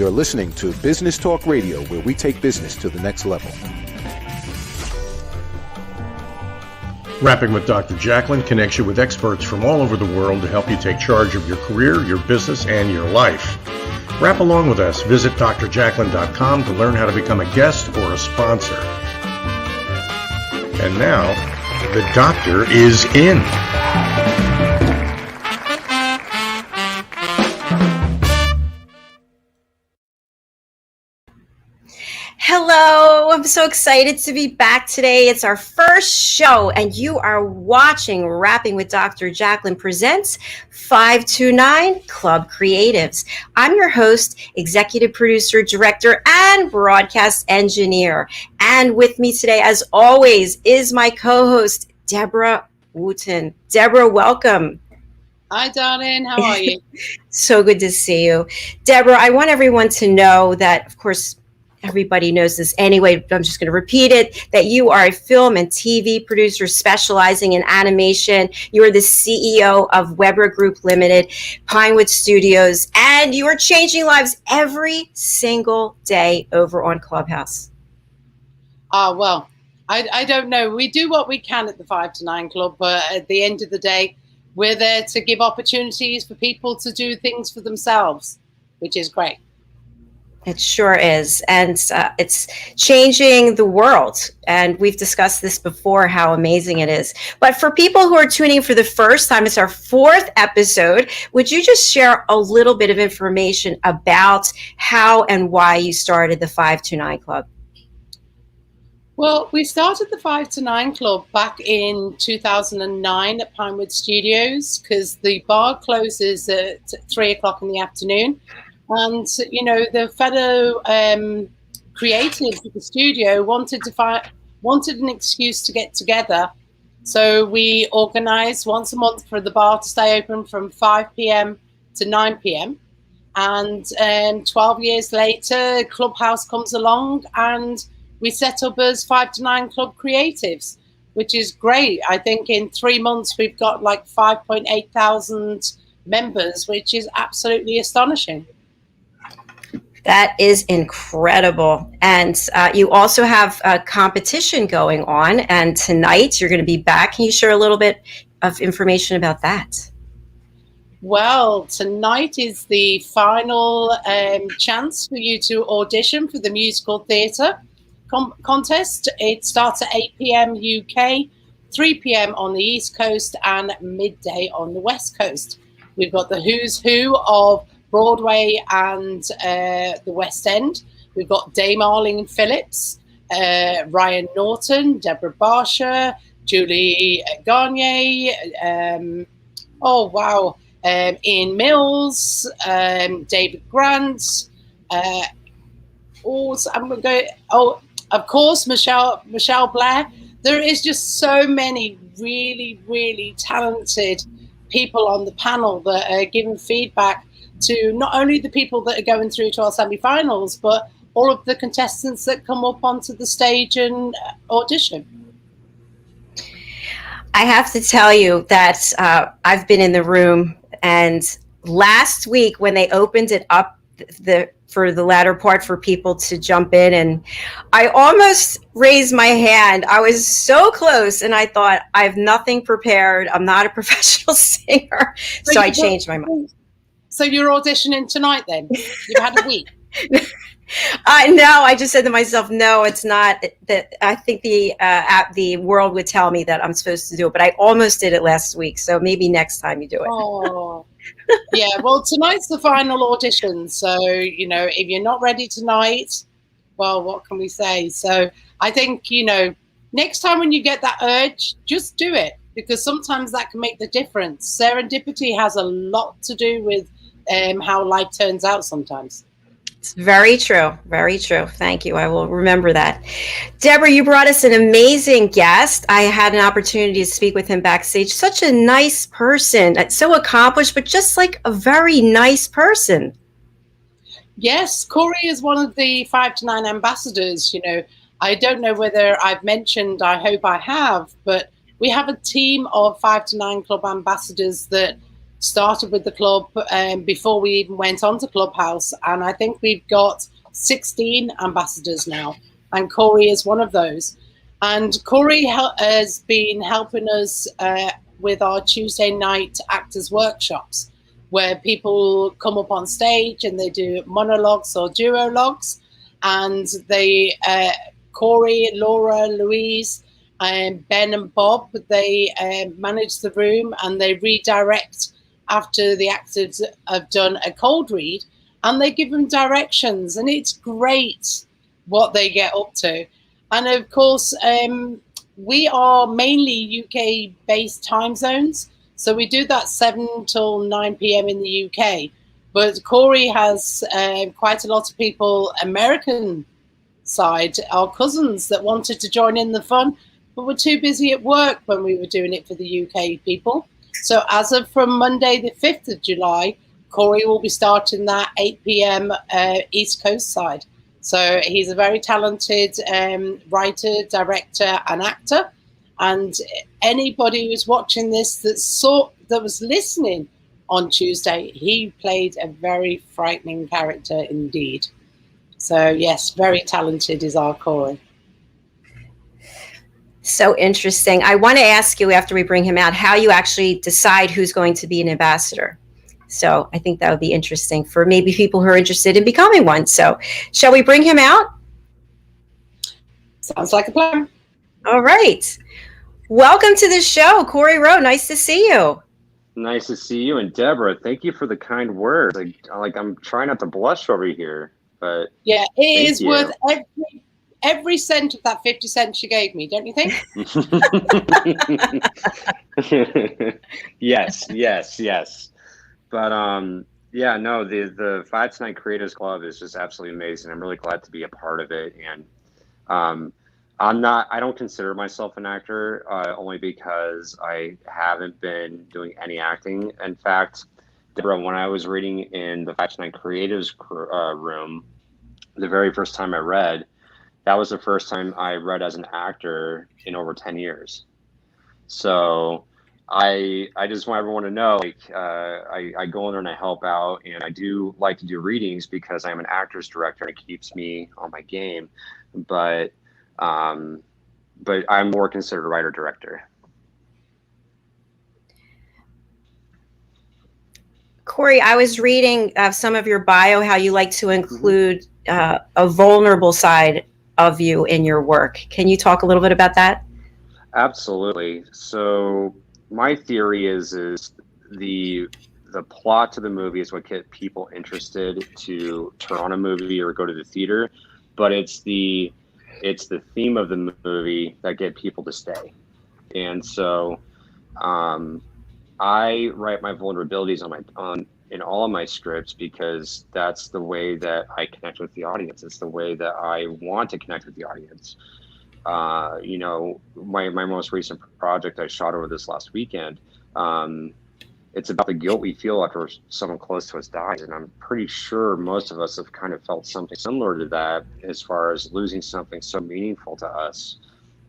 You're listening to Business Talk Radio, where we take business to the next level. Rapping with Dr. Jacalyn connects you with experts from all over the world to help you take charge of your career, your business, and your life. Rap along with us. Visit drjacalyn.com to learn how to become a guest or a sponsor. And now, the doctor is in. Hello, I'm so excited to be back today. It's our first show, and you are watching Rapping with Dr. Jacalyn presents 529 Club Creatives. I'm your host, executive producer, director, and broadcast engineer. And with me today, as always, is my co-host, Debra Wooten. Debra, welcome. Hi, darling. How are you? So good to see you. Debra, I want everyone to know that, of course, everybody knows this anyway, but I'm just going to repeat it, that you are a film and TV producer specializing in animation. You are the CEO of Webra Group Limited, Pinewood Studios, and you are changing lives every single day over on Clubhouse. Well, I don't know. We do what we can at the 5 to 9 Club, but at the end of the day, we're there to give opportunities for people to do things for themselves, which is great. It sure is. And it's changing the world. And we've discussed this before, how amazing it is. But for people who are tuning in for the first time, it's our 4th episode. Would you just share a little bit of information about how and why you started the 5 to 9 Club? Well, we started the 5 to 9 Club back in 2009 at Pinewood Studios because the bar closes at 3 o'clock in the afternoon. And, you know, the fellow creatives at the studio wanted an excuse to get together. So we organized once a month for the bar to stay open from 5 p.m. to 9 p.m. And 12 years later, Clubhouse comes along and we set up as 5 to 9 Club Creatives, which is great. I think in 3 months, we've got like 5.8 thousand members, which is absolutely astonishing. That is incredible. And you also have a competition going on. And tonight you're going to be back. Can you share a little bit of information about that? Well, tonight is the final chance for you to audition for the musical theatre contest. It starts at 8 p.m. UK, 3 p.m. on the East Coast and midday on the West Coast. We've got the who's who of Broadway and the West End. We've got Dame Arlene Phillips, Ryan Norton, Debra Barsha, Julie Garnier, Ian Mills, David Grant, of course, Michelle Blair. There is just so many really, really talented people on the panel that are giving feedback to not only the people that are going through to our semi-finals, but all of the contestants that come up onto the stage and audition. I have to tell you that I've been in the room, and last week when they opened it up for the latter part for people to jump in, and I almost raised my hand. I was so close, and I thought, I have nothing prepared. I'm not a professional singer, so I changed my mind. So you're auditioning tonight then? You've had a week? No, I just said to myself, no, it's not. That I think the world would tell me that I'm supposed to do it, but I almost did it last week. So maybe next time you do it. Oh, yeah. Well, tonight's the final audition. So, you know, if you're not ready tonight, well, what can we say? So I think, you know, next time when you get that urge, just do it, because sometimes that can make the difference. Serendipity has a lot to do with how life turns out sometimes. It's very true. Very true. Thank you. I will remember that. Debra, you brought us an amazing guest. I had an opportunity to speak with him backstage. Such a nice person, so accomplished, but just like a very nice person. Yes, Cory is one of the 5 to 9 ambassadors. You know, I don't know whether I've mentioned, I hope I have, but we have a team of 5 to 9 Club ambassadors that started with the club before we even went on to Clubhouse. And I think we've got 16 ambassadors now. And Cory is one of those. And Cory has been helping us with our Tuesday night actors workshops, where people come up on stage and they do monologues or duologues. And they, Cory, Laura, Louise, Ben and Bob, they manage the room and they redirect after the actors have done a cold read, and they give them directions, and it's great what they get up to. And of course, we are mainly UK based time zones, so we do that 7 till 9 p.m. in the UK. But Cory has quite a lot of people American side, our cousins, that wanted to join in the fun, but were too busy at work when we were doing it for the UK people. So as of from Monday, the 5th of July, Cory will be starting that 8 p.m. East Coast side. So he's a very talented writer, director, and actor. And anybody who's watching this that was listening on Tuesday, he played a very frightening character indeed. So yes, very talented is our Cory. So interesting. I want to ask you after we bring him out how you actually decide who's going to be an ambassador. So I think that would be interesting for maybe people who are interested in becoming one. So shall we bring him out? Sounds like a plan. All right. Welcome to the show, Cory Rowe. Nice to see you. Nice to see you. And Debra, thank you for the kind words. Like I'm trying not to blush over here, but yeah, it is worth every cent of that 50 cents you gave me, don't you think? Yes. But yeah, no, the 5 to 9 Creators Club is just absolutely amazing. I'm really glad to be a part of it. And I don't consider myself an actor only because I haven't been doing any acting. In fact, Debra, when I was reading in the 5 to 9 Creatives room, the very first time I read, that was the first time I read as an actor in over 10 years. So I just want everyone to know, like, I go in there and I help out, and I do like to do readings because I'm an actor's director and it keeps me on my game. But I'm more considered a writer director. Cory, I was reading some of your bio, how you like to include a vulnerable side of you in your work. Can you talk a little bit about that? Absolutely. So my theory is the plot to the movie is what gets people interested to turn on a movie or go to the theater, but it's the theme of the movie that get people to stay. And so I write my vulnerabilities in all of my scripts because that's the way that I connect with the audience. It's the way that I want to connect with the audience. You know, my most recent project I shot over this last weekend, it's about the guilt we feel after someone close to us dies. And I'm pretty sure most of us have kind of felt something similar to that as far as losing something so meaningful to us.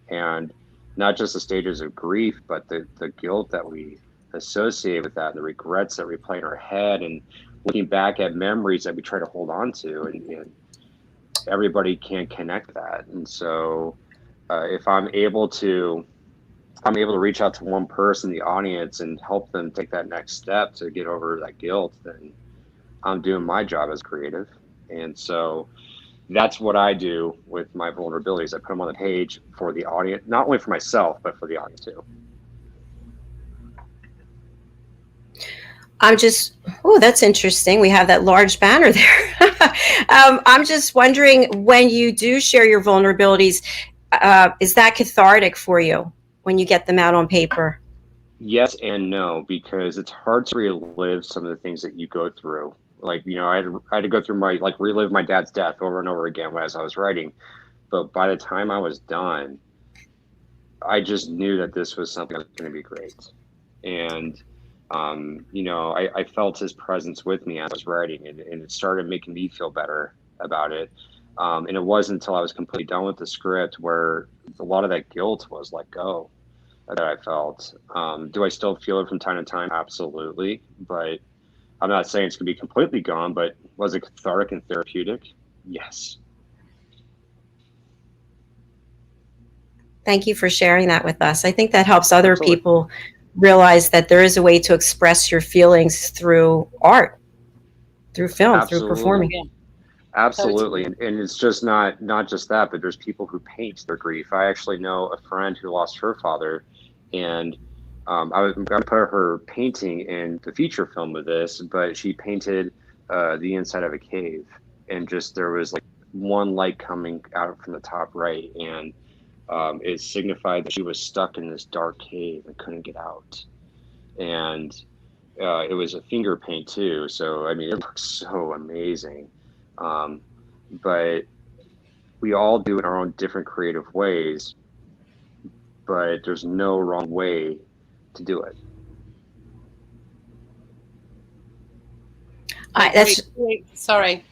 And not just the stages of grief, but the guilt that we associate with that, and the regrets that we play in our head, and looking back at memories that we try to hold on to, and everybody can't connect that. And so if I'm able to reach out to one person in the audience and help them take that next step to get over that guilt, then I'm doing my job as creative. And so that's what I do with my vulnerabilities. I put them on the page for the audience, not only for myself, but for the audience too. That's interesting. We have that large banner there. I'm just wondering, when you do share your vulnerabilities, is that cathartic for you when you get them out on paper? Yes and no, because it's hard to relive some of the things that you go through. Like, you know, I had to go through relive my dad's death over and over again as I was writing. But by the time I was done, I just knew that this was something that was going to be great. And you know, I felt his presence with me as I was writing, and it started making me feel better about it. And it wasn't until I was completely done with the script where a lot of that guilt was let go. that I felt. Do I still feel it from time to time? Absolutely. But I'm not saying it's going to be completely gone, but was it cathartic and therapeutic? Yes. Thank you for sharing that with us. I think that helps other Absolutely. people realize that there is a way to express your feelings through art, through film, through Absolutely. performing. Yeah. Absolutely. Totally. And it's just not just that, but there's people who paint their grief. I actually know a friend who lost her father, and I was going to put her painting in the feature film of this, but she painted the inside of a cave, and just there was like one light coming out from the top right, and it signified that she was stuck in this dark cave and couldn't get out. And it was a finger paint too, so I mean, it looks so amazing. Um, but we all do it in our own different creative ways, but there's no wrong way to do it. Sorry.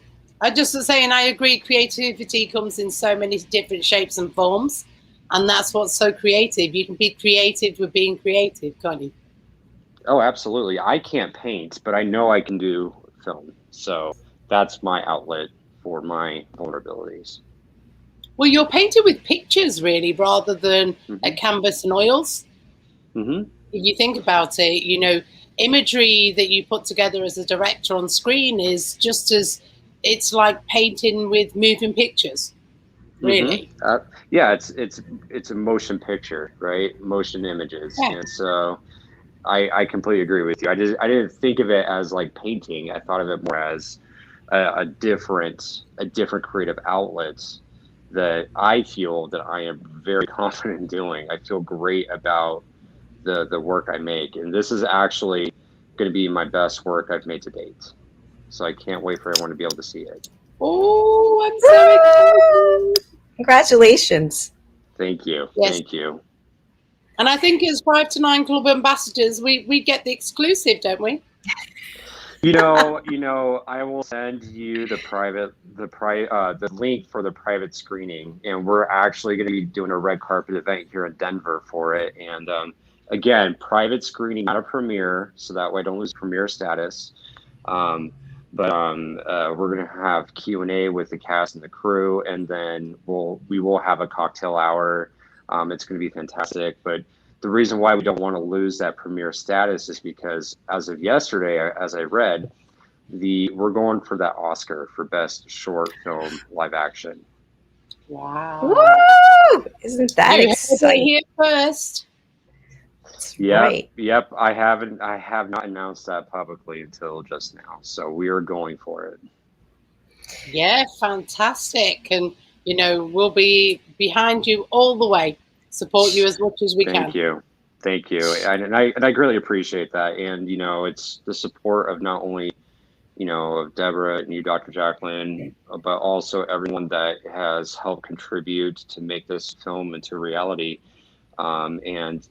I just was saying, I agree. Creativity comes in so many different shapes and forms, and that's what's so creative. You can be creative with being creative, can't you? Oh, absolutely. I can't paint, but I know I can do film. So that's my outlet for my vulnerabilities. Well, you're painted with pictures, really, rather than a canvas and oils. Mm-hmm. If you think about it, you know, imagery that you put together as a director on screen is just as, it's like painting with moving pictures, really. Yeah, it's a motion picture, right? Motion images. Yeah. And so I completely agree with you. I didn't think of it as like painting. I thought of it more as a different creative outlet that I feel that I am very confident in doing. I feel great about the work I make, and this is actually going to be my best work I've made to date. So I can't wait for everyone to be able to see it. Oh, I'm so excited! Congratulations! Thank you. Yes. Thank you. And I think as 5 to 9 Club ambassadors, we get the exclusive, don't we? You know, I will send you the link for the private screening, and we're actually going to be doing a red carpet event here in Denver for it. And again, private screening, not a premiere, so that way I don't lose premiere status. But we're going to have Q&A with the cast and the crew, and then we will have a cocktail hour. It's going to be fantastic. But the reason why we don't want to lose that premiere status is because as of yesterday, as I read, we're going for that Oscar for Best Short Film Live Action. Wow. Woo! Isn't that exciting? Here first. Yep. I have not announced that publicly until just now. So we are going for it. Yeah, fantastic. And, you know, we'll be behind you all the way. Support you as much as we can. Thank you. And I greatly appreciate that. And, you know, it's the support of not only, you know, of Debra and you, Dr. Jacalyn, but also everyone that has helped contribute to make this film into reality. And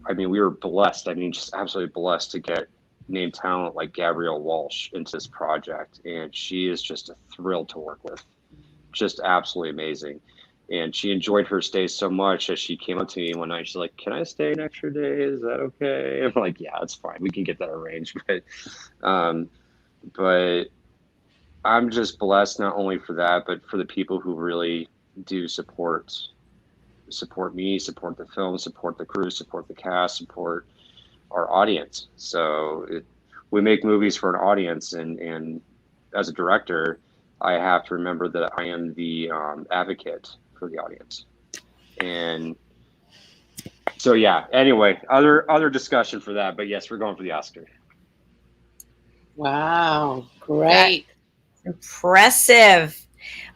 I mean, we were blessed. I mean, just absolutely blessed to get named talent like Gabrielle Walsh into this project. And she is just a thrill to work with. Just absolutely amazing. And she enjoyed her stay so much that she came up to me one night. She's like, "Can I stay an extra day? Is that okay?" I'm like, "Yeah, it's fine. We can get that arranged." But I'm just blessed not only for that, but for the people who really do support me, support the film, support the crew, support the cast, support our audience. So we make movies for an audience, and as a director, I have to remember that I am the advocate for the audience. And so, yeah, anyway, other discussion for that, but yes, we're going for the Oscar. Wow, great. Impressive.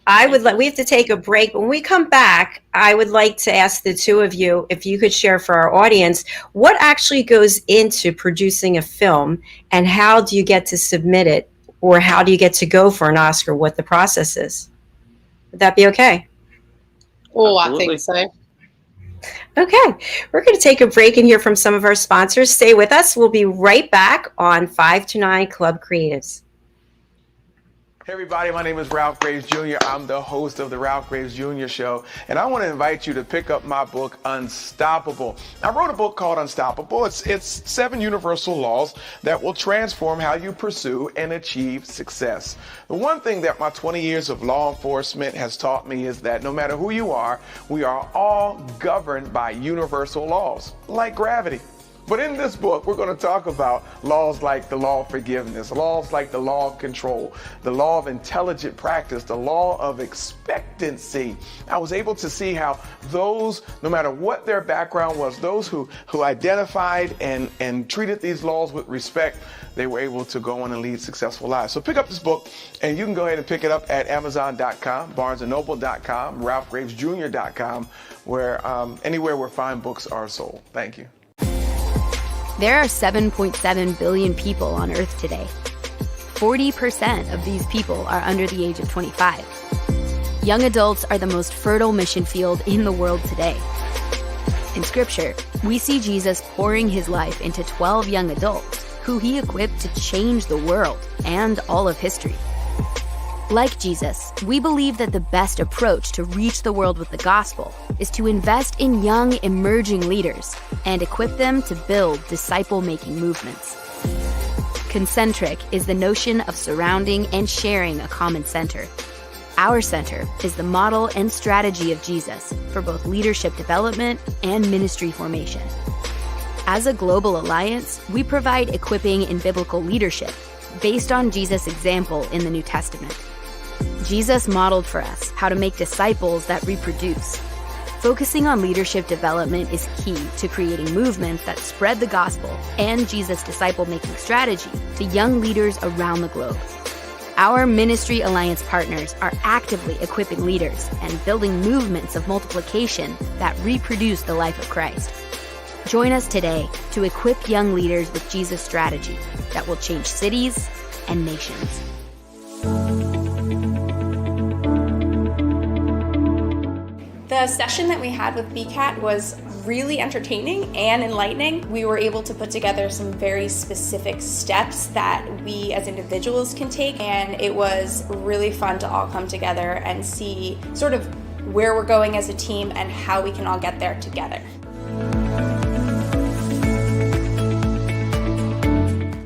We have to take a break. When we come back, I would like to ask the two of you if you could share for our audience what actually goes into producing a film, and how do you get to submit it, or how do you get to go for an Oscar, what the process is. Would that be okay? Oh, Absolutely. I think so. Okay, we're going to take a break and hear from some of our sponsors. Stay with us. We'll be right back on 5 to 9 Club Creatives. Hey everybody, my name is Ralph Graves Jr. I'm the host of the Ralph Graves Jr. Show, and I want to invite you to pick up my book, Unstoppable. I wrote a book called Unstoppable. It's 7 universal laws that will transform how you pursue and achieve success. The one thing that my 20 years of law enforcement has taught me is that no matter who you are, we are all governed by universal laws, like gravity. But in this book, we're going to talk about laws like the law of forgiveness, laws like the law of control, the law of intelligent practice, the law of expectancy. I was able to see how those, no matter what their background was, those who identified and treated these laws with respect, they were able to go on and lead successful lives. So pick up this book, and you can go ahead and pick it up at Amazon.com, BarnesandNoble.com, RalphGravesJr.com, where anywhere where fine books are sold. Thank you. There are 7.7 billion people on Earth today. 40% of these people are under the age of 25. Young adults are the most fertile mission field in the world today. In Scripture, we see Jesus pouring his life into 12 young adults who he equipped to change the world and all of history. Like Jesus, we believe that the best approach to reach the world with the gospel is to invest in young, emerging leaders and equip them to build disciple-making movements. Concentric is the notion of surrounding and sharing a common center. Our center is the model and strategy of Jesus for both leadership development and ministry formation. As a global alliance, we provide equipping in biblical leadership based on Jesus' example in the New Testament. Jesus modeled for us how to make disciples that reproduce. Focusing on leadership development is key to creating movements that spread the gospel and Jesus' disciple-making strategy to young leaders around the globe. Our Ministry Alliance partners are actively equipping leaders and building movements of multiplication that reproduce the life of Christ. Join us today to equip young leaders with Jesus' strategy that will change cities and nations. The session that we had with BCAT was really entertaining and enlightening. We were able to put together some very specific steps that we as individuals can take, and it was really fun to all come together and see sort of where we're going as a team and how we can all get there together.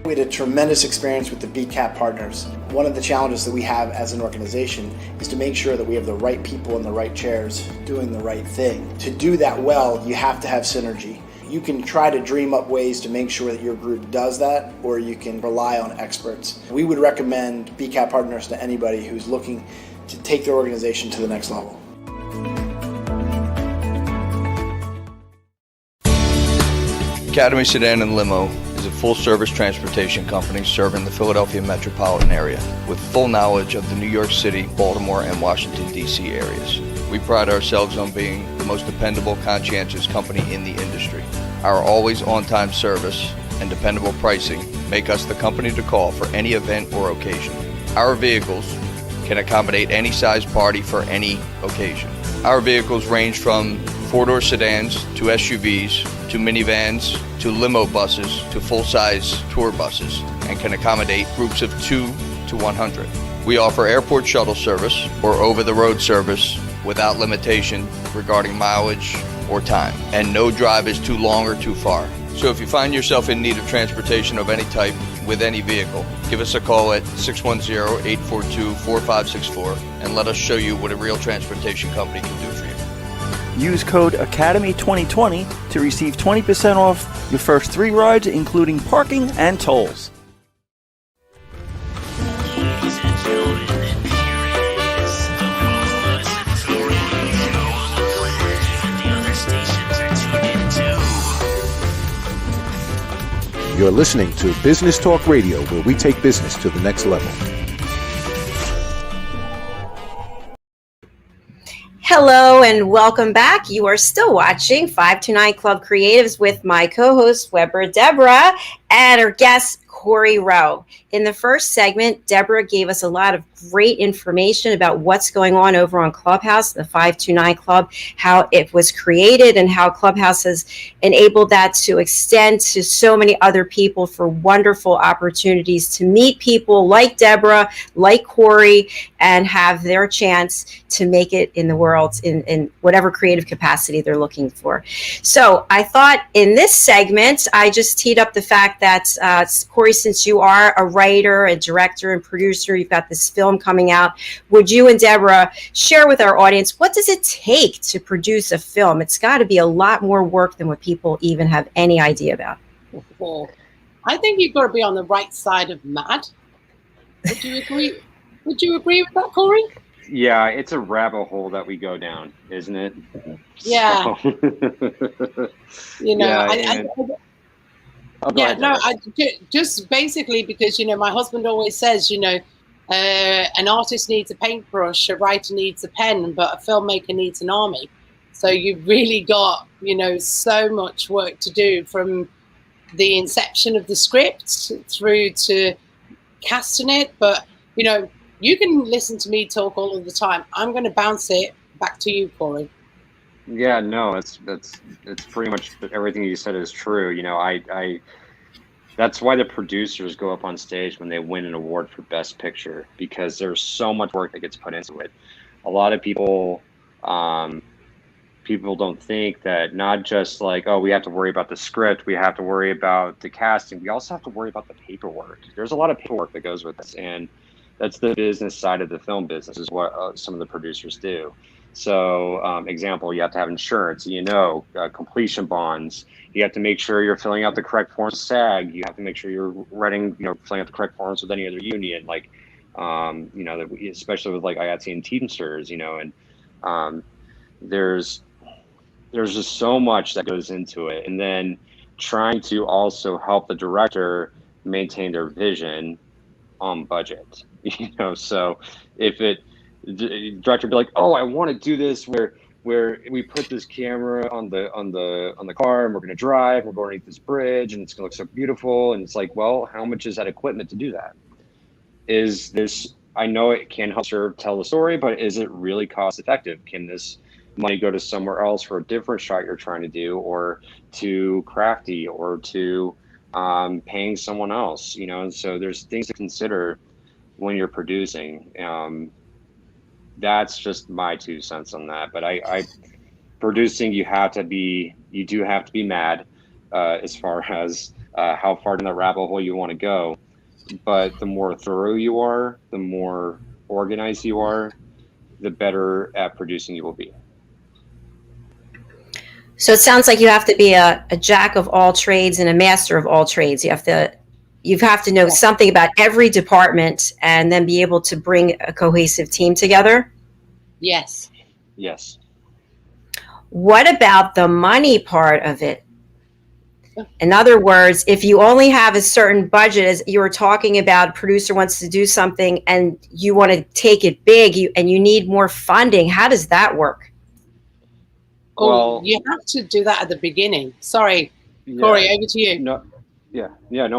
We had a tremendous experience with the BCAT partners. One of the challenges that we have as an organization is to make sure that we have the right people in the right chairs doing the right thing. To do that well, you have to have synergy. You can try to dream up ways to make sure that your group does that, or you can rely on experts. We would recommend BCAT partners to anybody who's looking to take their organization to the next level. Academy Sedan and Limo is a full-service transportation company serving the Philadelphia metropolitan area with full knowledge of the New York City, Baltimore, and Washington, D.C. areas. We pride ourselves on being the most dependable, conscientious company in the industry. Our always on-time service and dependable pricing make us the company to call for any event or occasion. Our vehicles can accommodate any size party for any occasion. Our vehicles range from 4-door sedans to SUVs to minivans to limo buses to full-size tour buses and can accommodate groups of 2 to 100. We offer airport shuttle service or over-the-road service without limitation regarding mileage or time, and no drive is too long or too far. So if you find yourself in need of transportation of any type with any vehicle, give us a call at 610-842-4564 and let us show you what a real transportation company can do for you. Use code ACADEMY2020 to receive 20% off your first 3 rides, including parking and tolls. You're listening to Business Talk Radio, where we take business to the next level. Hello and welcome back. You are still watching 529 Club Creatives with my co-host Webra, Debra, and our guest CORY ROWE. In the first segment, Debra gave us a lot of great information about what's going on over on Clubhouse, the 529 Club, how it was created and how Clubhouse has enabled that to extend to so many other people for wonderful opportunities to meet people like Debra, like CORY, and have their chance to make it in the world in whatever creative capacity they're looking for. So I thought in this segment, I just teed up the fact that CORY, since you are a writer, a director, and producer, you've got this film coming out. Would you and Debra share with our audience, what does it take to produce a film? It's got to be a lot more work than what people even have any idea about. I think you've got to be on the right side of mad. Would you agree? Would you agree with that, CORY? Yeah, it's a rabbit hole that we go down, isn't it? Yeah. So, You know, yeah, just basically because, you know, my husband always says, you know, an artist needs a paintbrush, a writer needs a pen, but a filmmaker needs an army. So you've really got, you know, so much work to do from the inception of the script through to casting it. But, you know, you can listen to me talk all of the time. I'm going to bounce it back to you, CORY. yeah, no, it's pretty much everything you said is true. You know, I that's why the producers go up on stage when they win an award for Best Picture, because there's so much work that gets put into it. A lot of people don't think that, not just like, oh, we have to worry about the script, we have to worry about the casting, we also have to worry about the paperwork. There's a lot of paperwork that goes with this, and that's the business side of the film business, is what some of the producers do. So example, you have to have insurance, completion bonds. You have to make sure you're filling out the correct forms with SAG. You have to make sure you're writing, filling out the correct forms with any other union, like, especially with like IATSE and Teamsters, and there's just so much that goes into it. And then trying to also help the director maintain their vision on budget, so if the director be like, oh, I want to do this where we put this camera on the car and we're going to drive, we're going underneath this bridge and it's going to look so beautiful. And it's like, well, how much is that equipment to do that? Is this, I know it can help tell the story, but is it really cost effective? Can this money go to somewhere else for a different shot you're trying to do, or to crafty, or to paying someone else, and so there's things to consider when you're producing. That's just my 2 cents on that. But I producing, you do have to be mad as far as how far in the rabbit hole you want to go. But the more thorough you are, the more organized you are, the better at producing you will be. So it sounds like you have to be a jack of all trades and a master of all trades. You have to know something about every department and then be able to bring a cohesive team together. Yes. Yes. What about the money part of it? In other words, if you only have a certain budget, as you were talking about, a producer wants to do something and you want to take it big, and you need more funding, how does that work? Well, you have to do that at the beginning. Sorry, CORY, over to you. No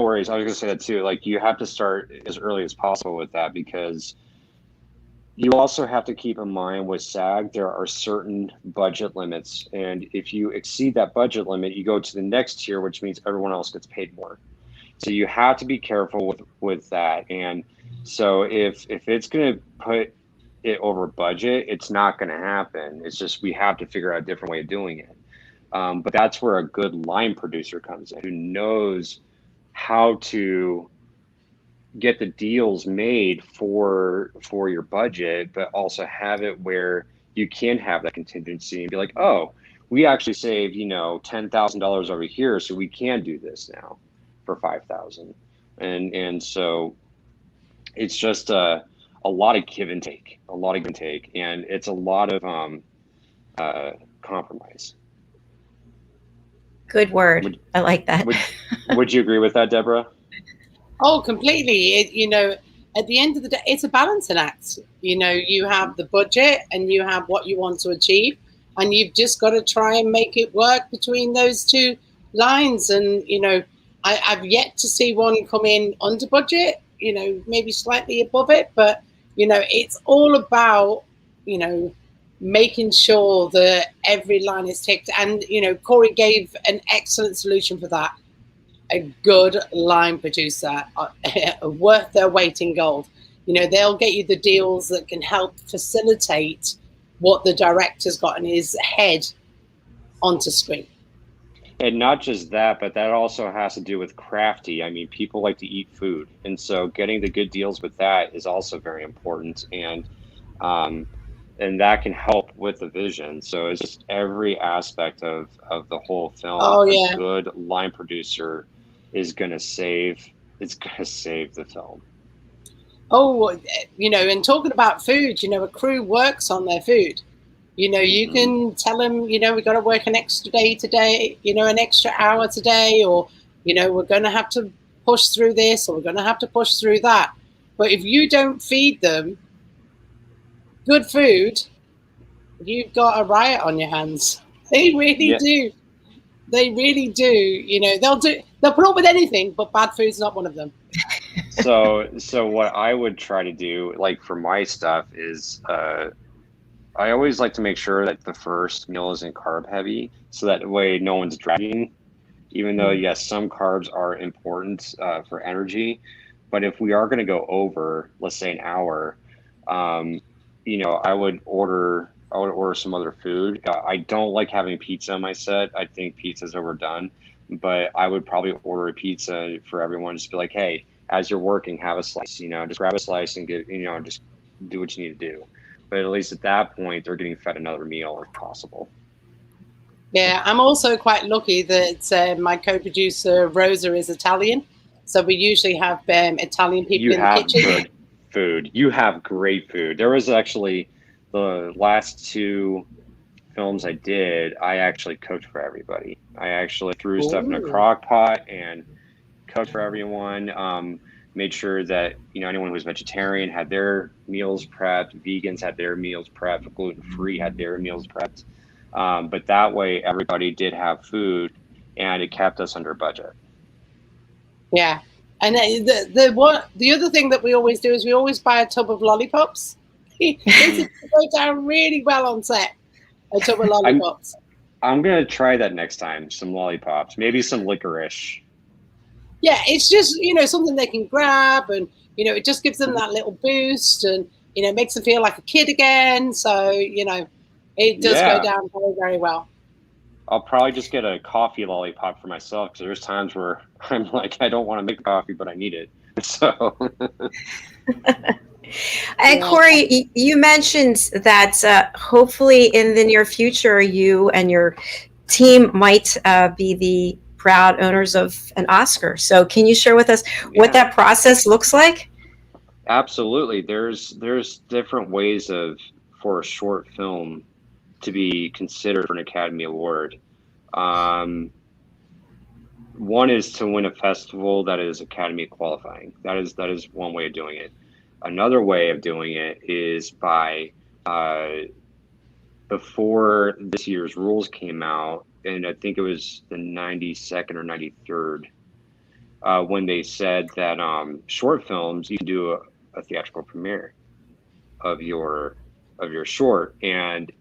worries. I was gonna say that too. Like, you have to start as early as possible with that, because you also have to keep in mind with SAG, there are certain budget limits. And if you exceed that budget limit, you go to the next tier, which means everyone else gets paid more. So you have to be careful with that. And so if it's going to put it over budget, it's not going to happen. It's just, we have to figure out a different way of doing it. But that's where a good line producer comes in, who knows how to get the deals made for your budget, but also have it where you can have that contingency and be like, oh, we actually saved, $10,000 over here, so we can do this now for $5,000. And so it's just a lot of give and take, and it's a lot of compromise. Good word. I like that. Would you agree with that, Debra? Oh, completely. At the end of the day, it's a balancing act. You have the budget and you have what you want to achieve, and you've just got to try and make it work between those two lines. And, I've yet to see one come in under budget, maybe slightly above it, but, it's all about, making sure that every line is ticked. And, Corey gave an excellent solution for that. A good line producer, worth their weight in gold. They'll get you the deals that can help facilitate what the director's got in his head onto screen. And not just that, but that also has to do with crafty. I mean, people like to eat food. And so getting the good deals with that is also very important. And that can help with the vision. So it's just every aspect of the whole film. Oh, yeah. A good line producer is going to save the film. Oh, and talking about food, a crew works on their food. You can tell them, we got to work an extra day today, an extra hour today, or, we're going to have to push through this, or we're going to have to push through that. But if you don't feed them good food, you've got a riot on your hands. They really do. They really do. They'll put up with anything, but bad food's not one of them. So what I would try to do, like for my stuff, is I always like to make sure that the first meal isn't carb heavy, so that way no one's dragging. Even though, yes, some carbs are important for energy, but if we are going to go over, let's say, an hour, I would order some other food. I don't like having pizza on my set. I think pizza's overdone, but I would probably order a pizza for everyone. Just be like, hey, as you're working, have a slice. Just grab a slice and get, just do what you need to do. But at least at that point, they're getting fed another meal if possible. Yeah, I'm also quite lucky that my co-producer Rosa is Italian, so we usually have Italian people in the kitchen. You have good food. You have great food. There was actually the last 2 films I did. I actually cooked for everybody. I actually threw stuff in a crock pot and cooked for everyone. Made sure that anyone who was vegetarian had their meals prepped, vegans had their meals prepped, gluten-free had their meals prepped. But that way everybody did have food, and it kept us under budget. Yeah, and the other thing that we always do is we always buy a tub of lollipops. It goes down really well on set. A tub of lollipops. I'm gonna try that next time. Some lollipops, maybe some licorice. Yeah, it's just, something they can grab, and, it just gives them that little boost, and, makes them feel like a kid again. So, it does go down very, very well. I'll probably just get a coffee lollipop for myself, because there's times where I'm like, I don't want to make coffee, but I need it. So. And Corey, you mentioned that hopefully in the near future, you and your team might be the proud owners of an Oscar. So can you share with us what that process looks like? Absolutely. There's different ways for a short film to be considered for an Academy Award. One is to win a festival that is Academy qualifying. That is one way of doing it. Another way of doing it is by before this year's rules came out, and I think it was the 92nd or 93rd, when they said that short films, you can do a theatrical premiere of your short, and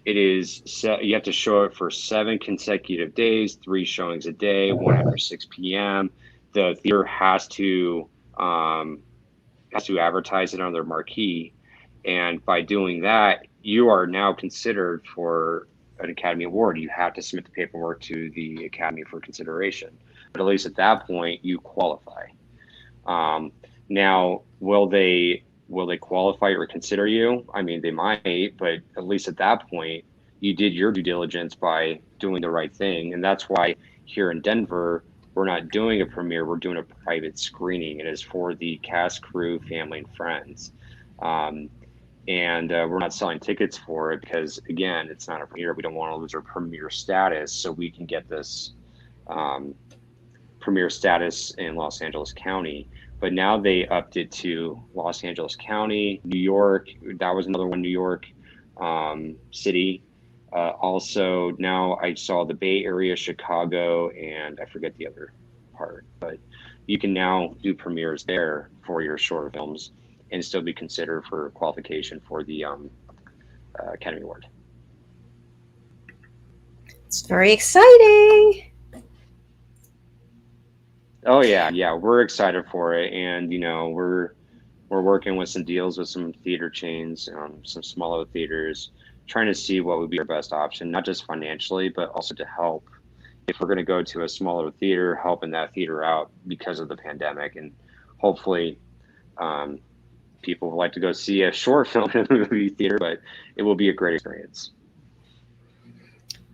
it is set, you have to show it for 7 consecutive days, 3 showings a day, 1 after 6 p.m. The theater has to advertise it on their marquee, and by doing that, you are now considered for an Academy Award. You have to submit the paperwork to the Academy for consideration, but at least at that point you qualify. Now, will they qualify or consider you? I mean, they might, but at least at that point you did your due diligence by doing the right thing. And that's why here in Denver, we're not doing a premiere, we're doing a private screening. It is for the cast, crew, family, and friends. And we're not selling tickets for it because, again, it's not a premiere. We don't want to lose our premiere status, so we can get this premiere status in Los Angeles County. But now they upped it to Los Angeles County, New York. That was another one, New York City. Also, now I saw the Bay Area, Chicago, and I forget the other part. But you can now do premieres there for your short films and still be considered for qualification for the Academy Award. It's very exciting. Oh yeah, we're excited for it, and you know we're working with some deals with some theater chains, some smaller theaters, trying to see what would be our best option, not just financially, but also to help. If we're going to go to a smaller theater, helping that theater out because of the pandemic, and hopefully people would like to go see a short film in a movie theater, but it will be a great experience.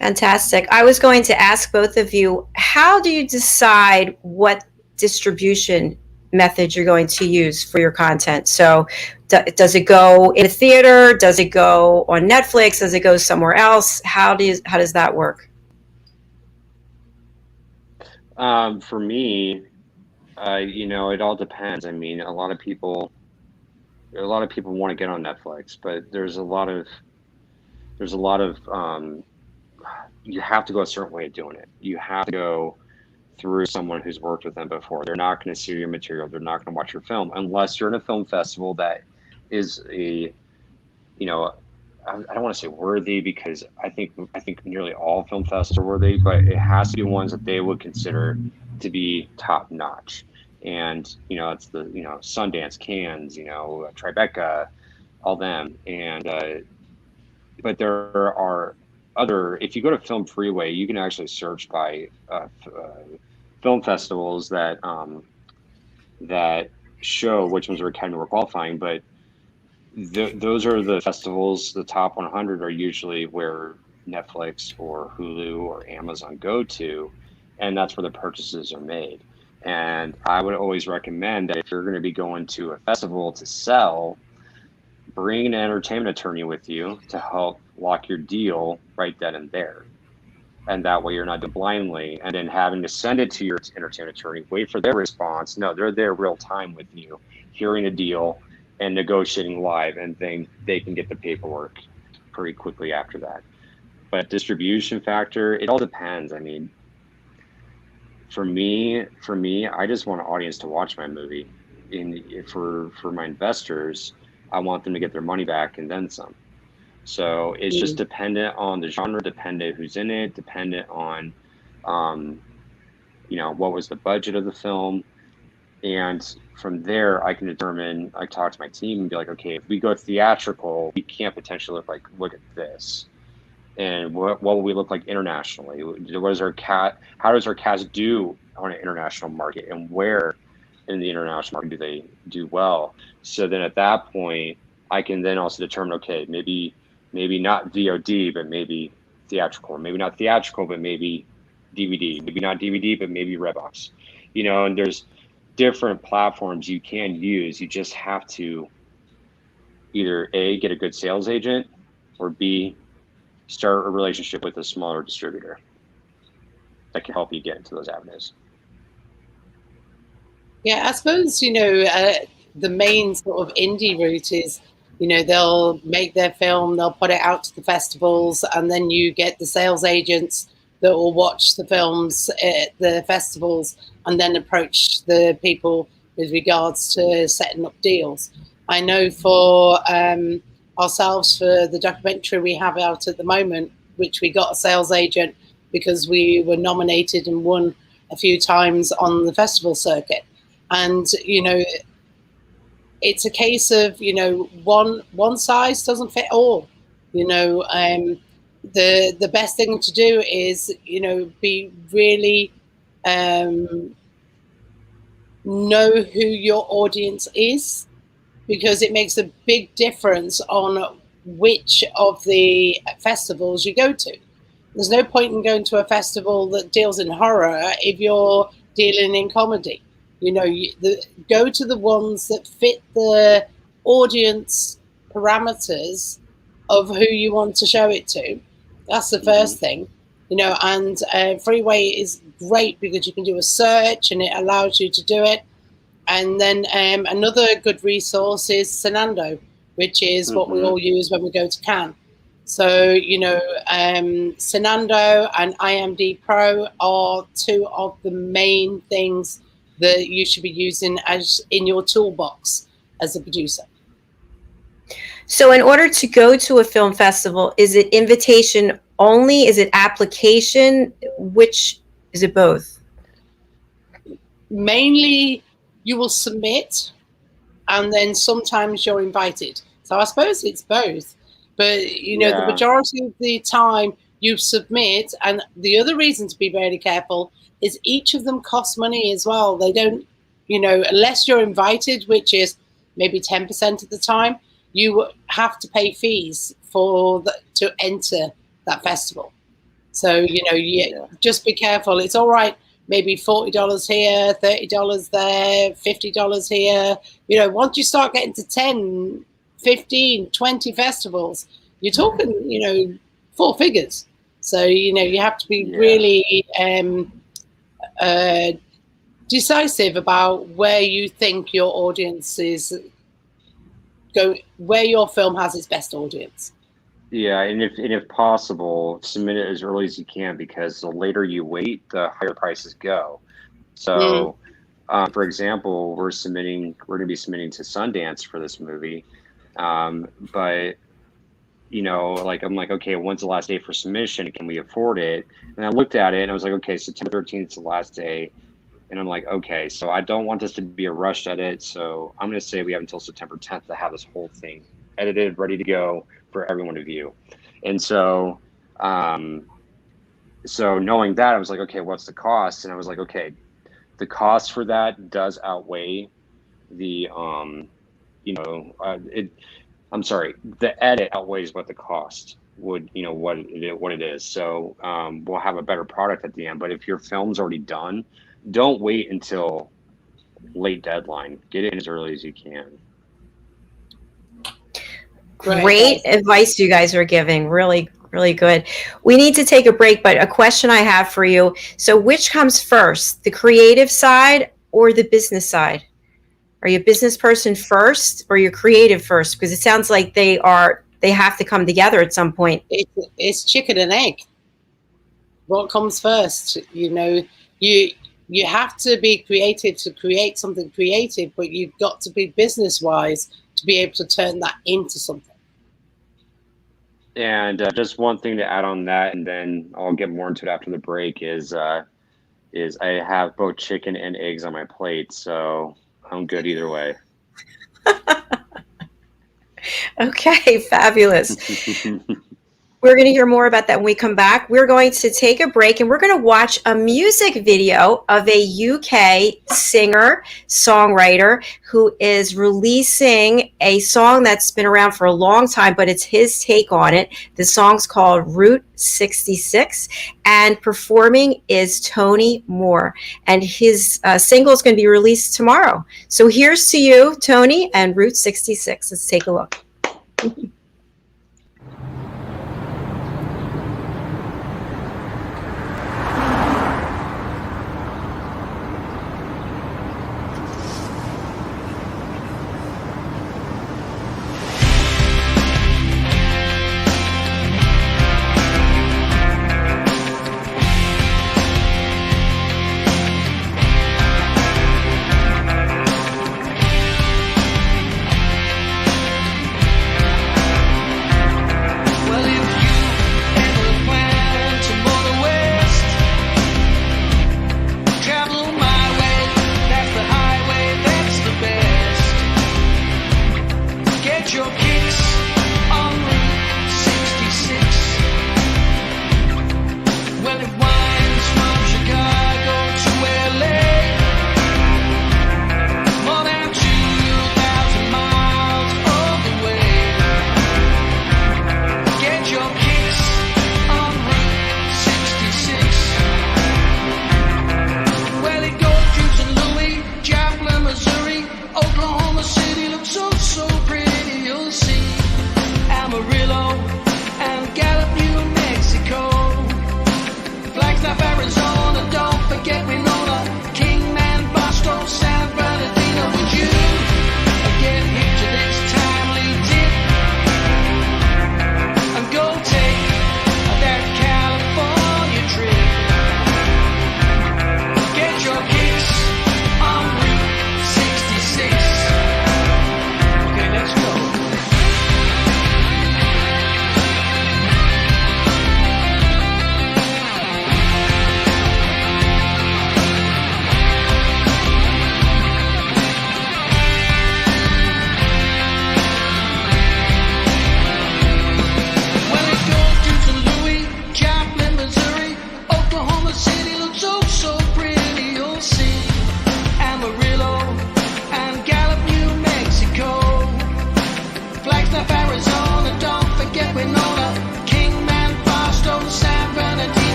Fantastic. I was going to ask both of you, how do you decide what distribution method you're going to use for your content? So does it go in a theater? Does it go on Netflix? Does it go somewhere else? How does that work? For me, you know, it all depends. I mean, a lot of people want to get on Netflix, but there's a lot of you have to go a certain way of doing it. You have to go through someone who's worked with them before. They're not going to see your material. They're not going to watch your film unless you're in a film festival that is a, you know, I don't want to say worthy, because I think nearly all film festivals are worthy, but it has to be ones that they would consider to be top notch. And, you know, it's the, you know, Sundance, Cannes, you know, Tribeca, all them. And, but there are other, if you go to Film Freeway, you can actually search by film festivals that that show which ones are Academy Award qualifying. But those are the festivals, the top 100 are usually where Netflix or Hulu or Amazon go to, and that's where the purchases are made. And I would always recommend that if you're going to be going to a festival to sell, bring an entertainment attorney with you to help lock your deal right then and there. And that way you're not doing blindly and then having to send it to your entertainment attorney, wait for their response. No, they're there real time with you, hearing a deal and negotiating live, and then they can get the paperwork pretty quickly after that. But distribution factor, it all depends. I mean, for me, I just want an audience to watch my movie. For my investors, I want them to get their money back and then some. So it's just dependent on the genre, dependent who's in it, dependent on, you know, what was the budget of the film. And from there, I can determine, I talk to my team and be like, okay, if we go theatrical, we can't potentially look at this. And what will we look like internationally? How does our cast do on an international market, and where in the international market do they do well? So then at that point, I can then also determine, okay, maybe not VOD, but maybe theatrical, or maybe not theatrical, but maybe DVD, maybe not DVD, but maybe Redbox, you know. And there's different platforms you can use. You just have to either A, get a good sales agent, or B, start a relationship with a smaller distributor that can help you get into those avenues. Yeah, I suppose, you know, the main sort of indie route is, you know, they'll make their film, they'll put it out to the festivals, and then you get the sales agents that will watch the films at the festivals and then approach the people with regards to setting up deals. I know for ourselves, for the documentary we have out at the moment, which we got a sales agent because we were nominated and won a few times on the festival circuit. And, you know, it's a case of, you know, one size doesn't fit all. You know, the best thing to do is, you know, be really know who your audience is, because it makes a big difference on which of the festivals you go to. There's no point in going to a festival that deals in horror if you're dealing in comedy. You know, go to the ones that fit the audience parameters of who you want to show it to. That's the first thing, you know. And Freeway is great because you can do a search and it allows you to do it. And then another good resource is Senando, which is what we all use when we go to Cannes. So, Senando and IMD Pro are two of the main things that you should be using as in your toolbox as a producer. So in order to go to a film festival, is it invitation only? Is it application? Which is it both? Mainly you will submit and then sometimes you're invited. So I suppose it's both. But, the majority of the time you submit, and the other reason to be very careful is each of them costs money as well. They don't, unless you're invited, which is maybe 10% of the time, you have to pay fees to enter that festival. So, just be careful. It's all right, maybe $40 here, $30 there, $50 here. Once you start getting to 10, 15, 20 festivals, you're talking, 4 figures. So, you have to be really decisive about where you think your audience is where your film has its best audience. Yeah, and if possible, submit it as early as you can, because the later you wait, the higher prices go. So, for example, we're going to be submitting to Sundance for this movie. But I'm like, okay, when's the last day for submission? Can we afford it? And I looked at it and I was like, okay, September 13th is the last day. And I'm like, okay, so I don't want this to be a rushed edit. So I'm going to say we have until September 10th to have this whole thing edited, ready to go for everyone to view. And so, so knowing that, I was like, okay, what's the cost? And I was like, okay, the cost for that does outweigh the, the edit outweighs what the cost would, what it is. So we'll have a better product at the end. But if your film's already done, don't wait until late deadline. Get it in as early as you can. Great advice you guys are giving. Really, really good. We need to take a break, but a question I have for you. So which comes first, the creative side or the business side? Are you a business person first or you're creative first? Because it sounds like they have to come together at some point. It's chicken and egg. What comes first? You have to be creative to create something creative, but you've got to be business wise to be able to turn that into something. And just one thing to add on that, and then I'll get more into it after the break, is I have both chicken and eggs on my plate, so I'm good either way. Okay, fabulous. We're going to hear more about that when we come back. We're going to take a break and we're going to watch a music video of a UK singer, songwriter who is releasing a song that's been around for a long time, but it's his take on it. The song's called Route 66 and performing is Tony Moore. And his single is going to be released tomorrow. So here's to you, Tony, and Route 66. Let's take a look.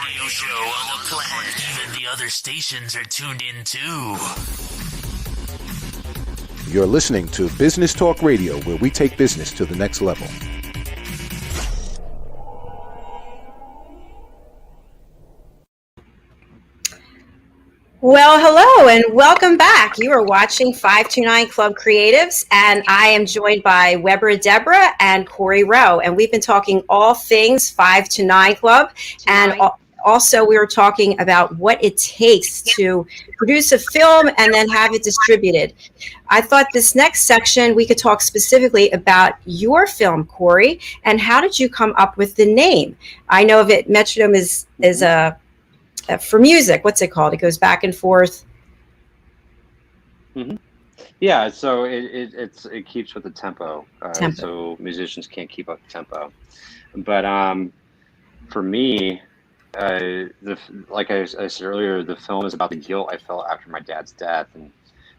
radio show on the planet. Even the other stations are tuned in too. You're listening to Business Talk Radio, where we take business to the next level. Well, hello and welcome back. You are watching 529 Club Creatives, and I am joined by Webra, Debra, and CORY ROWE, and we've been talking all things 529 Club, and also we were talking about what it takes to produce a film and then have it distributed. I thought this next section we could talk specifically about your film, CORY, and how did you come up with the name? I know of it, metronome is a for music, what's it called? It goes back and forth. Mm-hmm. Yeah, so it keeps with the tempo. So musicians can't keep up the tempo. But for me, like I said earlier, the film is about the guilt I felt after my dad's death and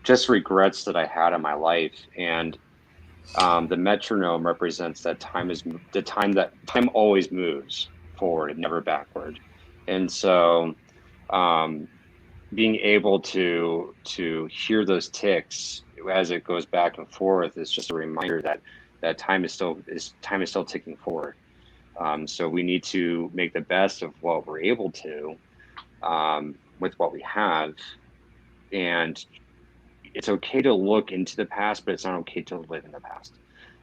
just regrets that I had in my life. And the metronome represents that time always moves forward and never backward. And so being able to hear those ticks as it goes back and forth is just a reminder that time is still ticking forward. So we need to make the best of what we're able to with what we have. And it's okay to look into the past, but it's not okay to live in the past.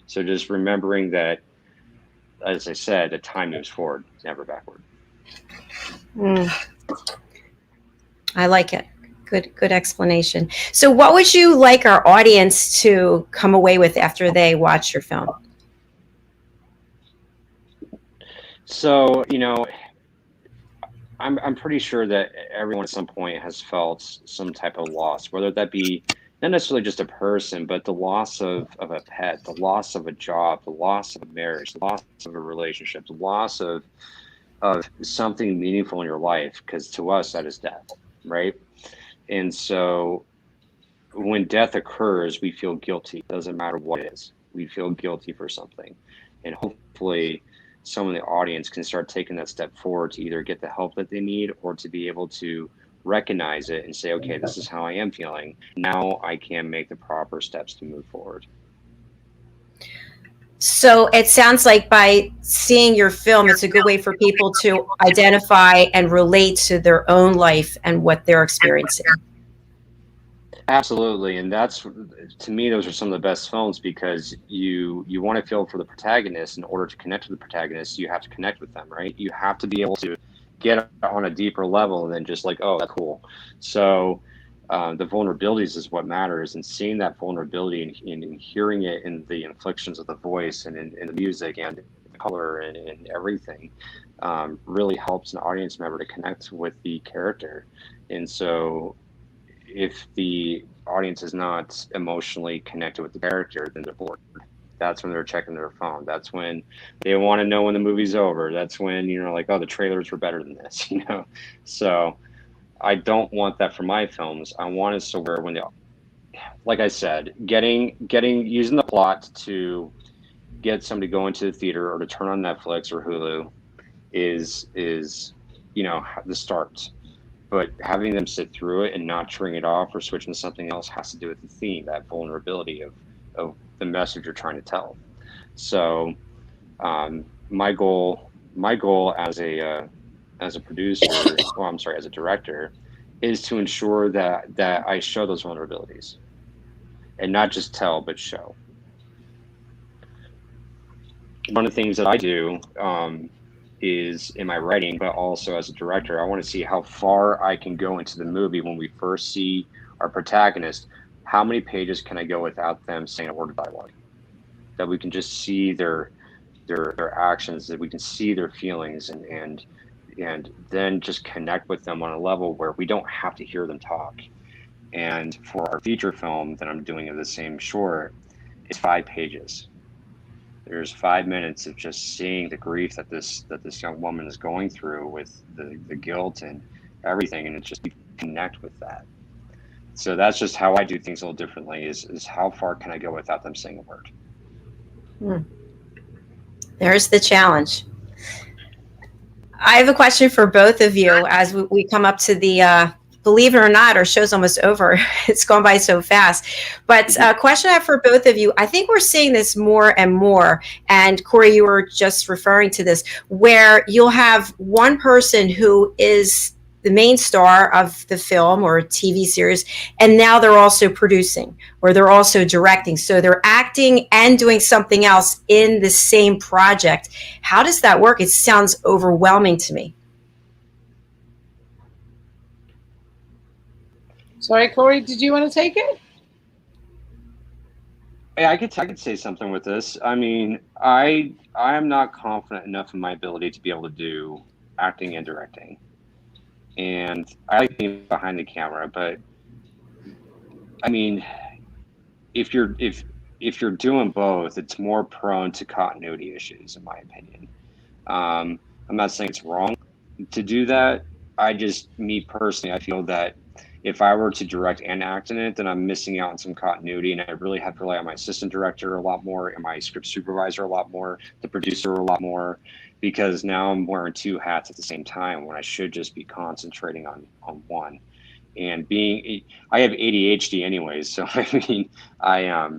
So just remembering that, as I said, that time moves forward, never backward. I like it. Good explanation. So what would you like our audience to come away with after they watch your film? So, I'm pretty sure that everyone at some point has felt some type of loss, whether that be not necessarily just a person, but the loss of a pet, the loss of a job, the loss of a marriage, the loss of a relationship, the loss of something meaningful in your life, because to us that is death, right? And so when death occurs, we feel guilty. It doesn't matter what it is. We feel guilty for something. And hopefully someone in the audience can start taking that step forward to either get the help that they need or to be able to recognize it and say, okay, this is how I am feeling. Now I can make the proper steps to move forward. So it sounds like by seeing your film, it's a good way for people to identify and relate to their own life and what they're experiencing. Absolutely. And that's, to me, those are some of the best films, because you want to feel for the protagonist. In order to connect with the protagonist, you have to connect with them, right? You have to be able to get on a deeper level than just like, oh, that's cool. So the vulnerabilities is what matters, and seeing that vulnerability and hearing it in the inflections of the voice and in the music and the color and everything really helps an audience member to connect with the character. And so if the audience is not emotionally connected with the character, then they're bored. That's when they're checking their phone. That's when they want to know when the movie's over. That's when, like, oh, the trailers were better than this, So I don't want that for my films. I want it so where when like I said, using the plot to get somebody to go into the theater or to turn on Netflix or Hulu is the start. But having them sit through it and not turning it off or switching to something else has to do with the theme, that vulnerability of the message you're trying to tell. So my goal as a producer, as a director, is to ensure that I show those vulnerabilities and not just tell, but show. One of the things that I do is in my writing, but also as a director, I want to see how far I can go into the movie when we first see our protagonist. How many pages can I go without them saying a word of dialogue? That we can just see their actions, that we can see their feelings, and then just connect with them on a level where we don't have to hear them talk. And for our feature film that I'm doing of the same short, it's 5 pages. There's 5 minutes of just seeing the grief that this young woman is going through with the guilt and everything, and it's just connect with that. So that's just how I do things a little differently, is how far can I go without them saying a word? There's the challenge. I have a question for both of you as we come up to the, believe it or not, our show's almost over. It's gone by so fast. But a question I have for both of you, I think we're seeing this more and more. And Corey, you were just referring to this, where you'll have one person who is the main star of the film or TV series, and now they're also producing or they're also directing. So they're acting and doing something else in the same project. How does that work? It sounds overwhelming to me. Sorry, Corey, did you want to take it? Yeah, I could say something with this. I mean, I am not confident enough in my ability to be able to do acting and directing. And I like being behind the camera, but I mean, if you're doing both, it's more prone to continuity issues, in my opinion. I'm not saying it's wrong to do that. Me personally, I feel that if I were to direct and act in it, then I'm missing out on some continuity, and I really have to rely on my assistant director a lot more, and my script supervisor a lot more, the producer a lot more, because now I'm wearing two hats at the same time when I should just be concentrating on one. And I have ADHD anyways, so I mean, I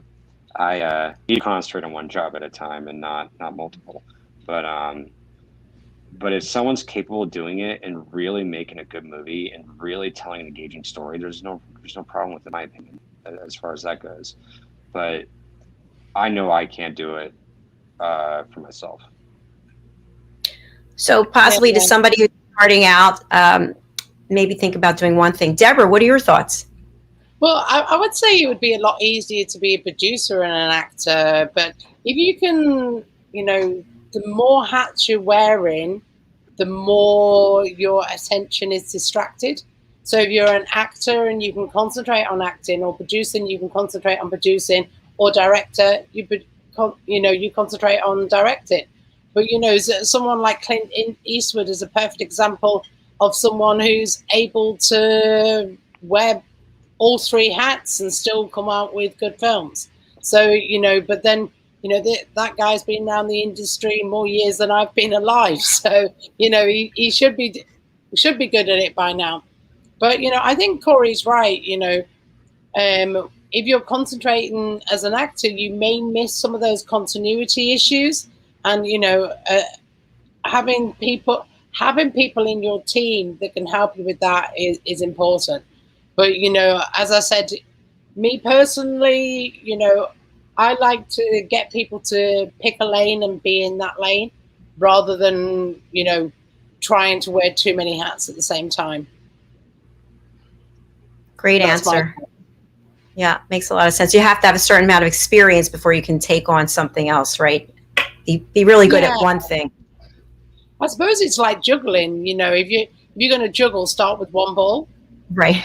need to concentrate on one job at a time and not multiple. But if someone's capable of doing it and really making a good movie and really telling an engaging story, there's no problem with it, in my opinion, as far as that goes. But I know I can't do it for myself. So possibly to somebody who's starting out, maybe think about doing one thing. Debra, what are your thoughts? Well, I would say it would be a lot easier to be a producer and an actor, but if you can, the more hats you're wearing, the more your attention is distracted. So if you're an actor and you can concentrate on acting, or producing, you can concentrate on producing, or director, you concentrate on directing. But, someone like Clint Eastwood is a perfect example of someone who's able to wear all three hats and still come out with good films. So, but then, that guy's been around the industry more years than I've been alive. So, he should be good at it by now. But, I think Corey's right. If you're concentrating as an actor, you may miss some of those continuity issues. And, having people in your team that can help you with that is important. But, as I said, me personally, I like to get people to pick a lane and be in that lane rather than, trying to wear too many hats at the same time. Great answer. Yeah, makes a lot of sense. You have to have a certain amount of experience before you can take on something else, right? Be really good at one thing. I suppose it's like juggling. If you're going to juggle, start with one ball. Right.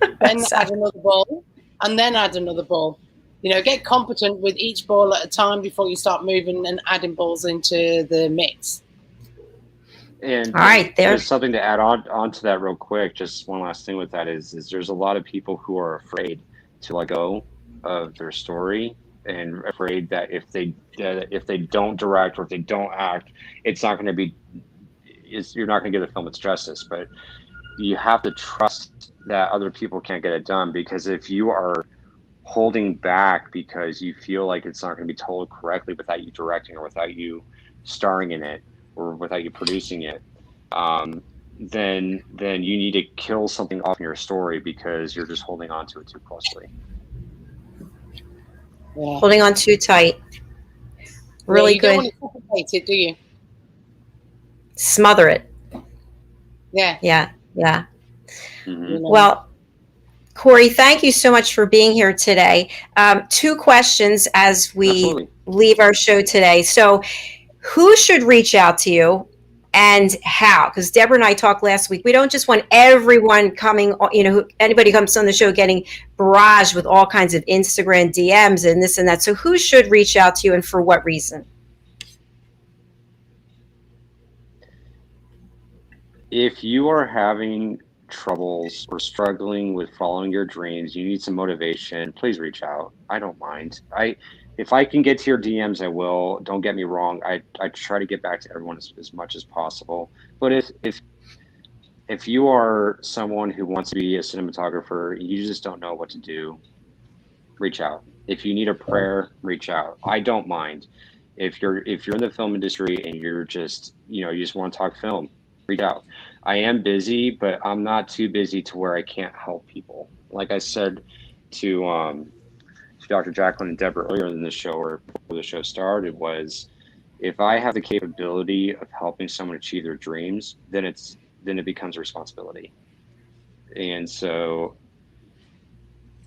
Then add another ball, and then add another ball. Get competent with each ball at a time before you start moving and adding balls into the mix. And all right, there's something to add on to that real quick. Just one last thing with that is there's a lot of people who are afraid to let go of their story and afraid that if they don't direct or if they don't act, it's not going to be. You're not going to give the film its justice. But you have to trust that other people can't get it done, because if you are holding back because you feel like it's not going to be told correctly without you directing or without you starring in it or without you producing it, then you need to kill something off in your story because you're just holding on to it too closely. Yeah. Holding on too tight. Really good. You don't want to suffocate it, do you? Smother it. Yeah. Yeah. Yeah. Mm-hmm. Well, Corey, thank you so much for being here today. 2 questions as we leave our show today. So who should reach out to you and how? Because Debra and I talked last week. We don't just want everyone coming, anybody who comes on the show getting barraged with all kinds of Instagram DMs and this and that. So who should reach out to you and for what reason? If you are having troubles or struggling with following your dreams, you need some motivation, please reach out. I don't mind. if I can get to your DMs, I will. Don't get me wrong. I try to get back to everyone as much as possible. But if you are someone who wants to be a cinematographer, you just don't know what to do, reach out. If you need a prayer, reach out. I don't mind. If you're in the film industry and you're just, you just want to talk film, reach out. I am busy, but I'm not too busy to where I can't help people. Like I said to Dr. Jacalyn and Debra earlier in the show, or before the show started, was if I have the capability of helping someone achieve their dreams, then it becomes a responsibility. And so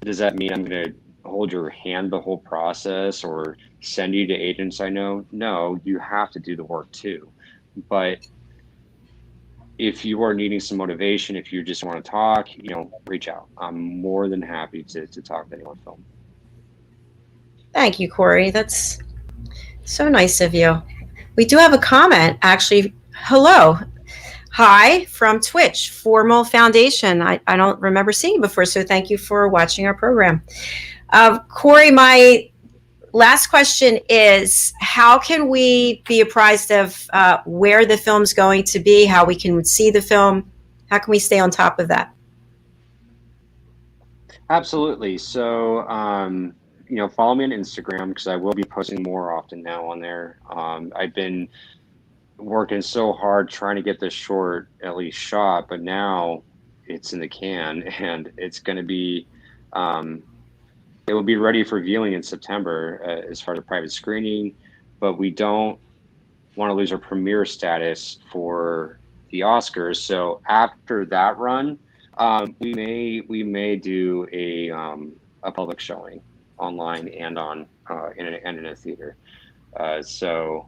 does that mean I'm going to hold your hand the whole process or send you to agents I know? No, you have to do the work too. But if you are needing some motivation, if you just want to talk, reach out. I'm more than happy to talk to anyone film. Thank you, Corey. That's so nice of you. We do have a comment, actually. Hello. Hi from Twitch, Formal Foundation. I don't remember seeing you before, so thank you for watching our program. Corey, my last question is, how can we be apprised of where the film's going to be, how we can see the film? How can we stay on top of that? Absolutely. So, follow me on Instagram because I will be posting more often now on there. I've been working so hard trying to get this short at least shot, but now it's in the can and it's going to be, it will be ready for viewing in September as far as a private screening, but we don't want to lose our premiere status for the Oscars. So after that run, we may do a public showing online and on in a theater. So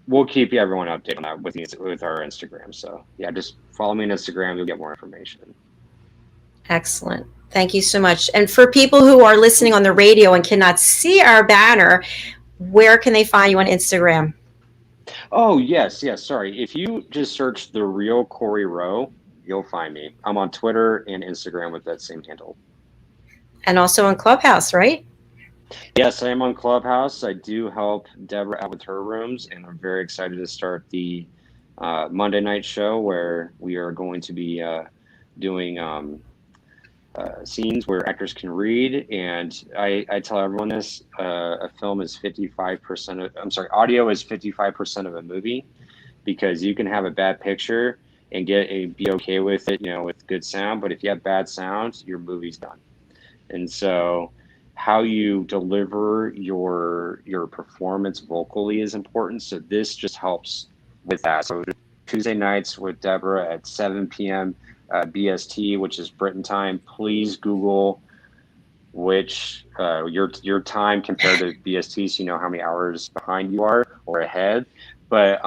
we'll keep everyone updated on that with our Instagram. So yeah, just follow me on Instagram. You'll get more information. Excellent. Thank you so much. And for people who are listening on the radio and cannot see our banner, where can they find you on Instagram? Oh, yes. Sorry. If you just search The Real CORY ROWE, you'll find me. I'm on Twitter and Instagram with that same handle. And also on Clubhouse, right? Yes, I am on Clubhouse. I do help Debra out with her rooms, and I'm very excited to start the Monday night show where we are going to be doing scenes where actors can read. And I tell everyone this, a film is 55% of, audio is 55% of a movie, because you can have a bad picture and be okay with it, with good sound. But if you have bad sound, your movie's done. And so how you deliver your performance vocally is important. So this just helps with that. So Tuesday nights with Debra at 7 p.m. BST, which is Britain time. Please Google which your time compared to BST, so you know how many hours behind you are or ahead. But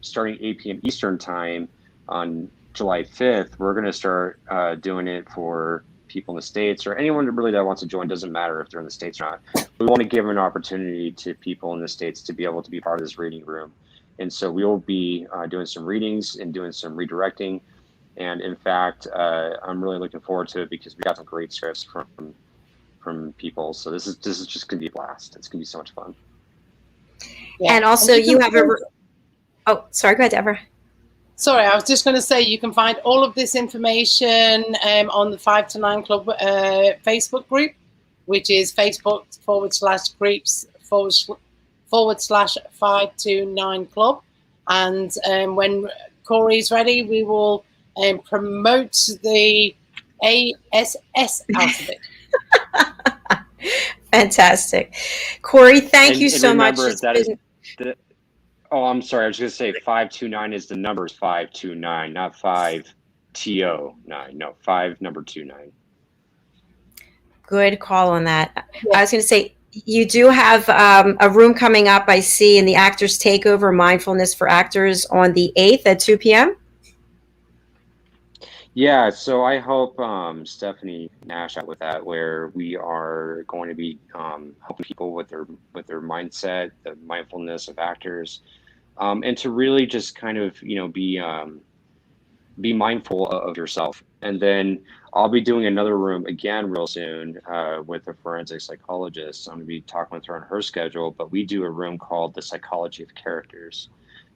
starting 8 p.m. Eastern time on July 5th, we're going to start doing it for people in the States, or anyone that wants to join. Doesn't matter if they're in the States or not. We want to give an opportunity to people in the States to be able to be part of this reading room. And so we will be doing some readings and doing some redirecting. And in fact, I'm really looking forward to it because we got some great scripts from people. So this is just going to be a blast. It's going to be so much fun. Yeah. And also you have oh, sorry, go ahead, Debra. Sorry, I was just going to say you can find all of this information on the 5 to 9 Club Facebook group, which is Facebook.com/groups/5 to 9 Club. And when Corey's ready, we will promote the ASS out of it. Fantastic. Corey, thank you so much. Oh, I'm sorry. I was going to say 529 is the numbers 529, not 5TO9. No, 5 number 29. Good call on that. Yeah. I was going to say, you do have a room coming up, I see, in the Actors Takeover, Mindfulness for Actors, on the 8th at 2 p.m. Yeah, so I hope Stephanie Nash out with that, where we are going to be helping people with their mindset, the mindfulness of actors, and to really just kind of be mindful of yourself. And then I'll be doing another room again real soon with a forensic psychologist. I'm going to be talking with her on her schedule, but we do a room called The Psychology of Characters.